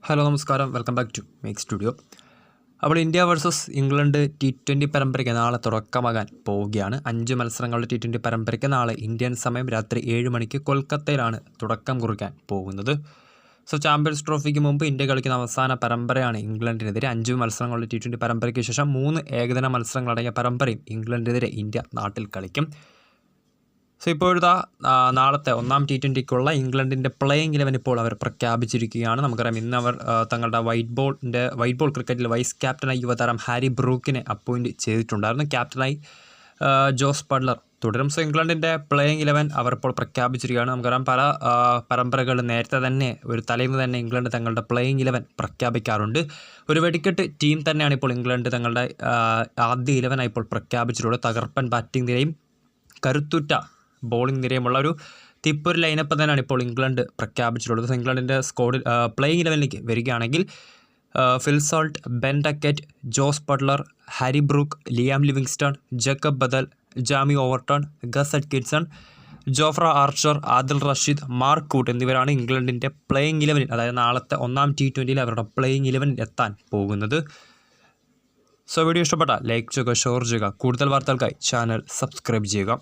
Hello നമസ്കാരം, welcome back to make studio. അപ്പോൾ India versus England T20 പരമ്പരയ്ക്ക് നാളെ തുടക്കമാകാൻ പോവുകയാണ്. 5 മത്സരങ്ങളുടെ T20 പരമ്പരയ്ക്ക് നാളെ ഇന്ത്യൻ സമയം രാത്രി 7 മണിക്ക് കൊൽക്കത്തയിലാണ് തുടക്കം കുറിക്കാൻ പോകുന്നത്. ചാമ്പ്യൻസ് ട്രോഫിക്ക് മുമ്പ് ഇന്ത്യ കളിക്കുന്ന അവസാന പരമ്പരയാണ് ഇംഗ്ലണ്ടിനെതിരെ. 5 മത്സരങ്ങളുടെ T20 പരമ്പരയ്ക്ക് ശേഷം 3 ഏകദിന മത്സരങ്ങളടങ്ങിയ പരമ്പരയും ഇംഗ്ലണ്ടിനെതിരെ ഇന്ത്യ നാട്ടിൽ കളിക്കും. ഇപ്പോഴത്തെ നാളത്തെ ഒന്നാം T20ക്കുള്ള ഇംഗ്ലണ്ടിൻ്റെ പ്ലേയിങ് 11 ഇപ്പോൾ അവർ പ്രഖ്യാപിച്ചിരിക്കുകയാണ്. നമുക്കറിയാം, ഇന്ന് അവർ തങ്ങളുടെ വൈറ്റ് ബോൾ ക്രിക്കറ്റിൽ വൈസ് ക്യാപ്റ്റനായി യുവതാരം ഹാരി ബ്രൂക്കിനെ അപ്പോയിൻറ്റ് ചെയ്തിട്ടുണ്ടായിരുന്നു. ക്യാപ്റ്റനായി ജോസ് ബട്ട്ലർ തുടരും. ഇംഗ്ലണ്ടിൻ്റെ പ്ലേയിങ് 11 അവർ ഇപ്പോൾ പ്രഖ്യാപിച്ചിരിക്കുകയാണ്. നമുക്കറിയാം, പല പരമ്പരകൾ നേരത്തെ തന്നെ തലേന്ന് തന്നെ ഇംഗ്ലണ്ട് തങ്ങളുടെ പ്ലേയിങ് 11 പ്രഖ്യാപിക്കാറുണ്ട്. ഒരു വെടിക്കെട്ട് ടീം തന്നെയാണ് ഇപ്പോൾ ഇംഗ്ലണ്ട് തങ്ങളുടെ ആദ്യ 11 ഇപ്പോൾ പ്രഖ്യാപിച്ചിട്ടുള്ളത്. തകർപ്പൻ ബാറ്റിംഗ് നിരയും കരുത്തുറ്റ ബോളിംഗ് നിരയുമുള്ള ഒരു തിപ്പൊരു ലൈനപ്പ് തന്നെയാണ് ഇപ്പോൾ ഇംഗ്ലണ്ട് പ്രഖ്യാപിച്ചിട്ടുള്ളത്. ഇംഗ്ലണ്ടിൻ്റെ സ്ക്വാഡിൽ പ്ലേയിങ് 11ലേക്ക് വരികയാണെങ്കിൽ Phil Salt, Ben Duckett, Jos Buttler, Harry Brook, Liam Livingstone, Jacob Bethell, Jamie Overton, Gus Atkinson, Jofra Archer, Adil Rashid, Mark Wood എന്നിവരാണ് ഇംഗ്ലണ്ടിൻ്റെ പ്ലേയിങ് 11, അതായത് നാളത്തെ ഒന്നാം T20 അവരുടെ പ്ലേയിങ് 11 എത്താൻ പോകുന്നത്. വീഡിയോ ഇഷ്ടപ്പെട്ടാൽ ലൈക്ക് ചെയ്യുക, ഷെയർ ചെയ്യുക. കൂടുതൽ വാർത്തകൾക്കായി ചാനൽ സബ്സ്ക്രൈബ് ചെയ്യുക.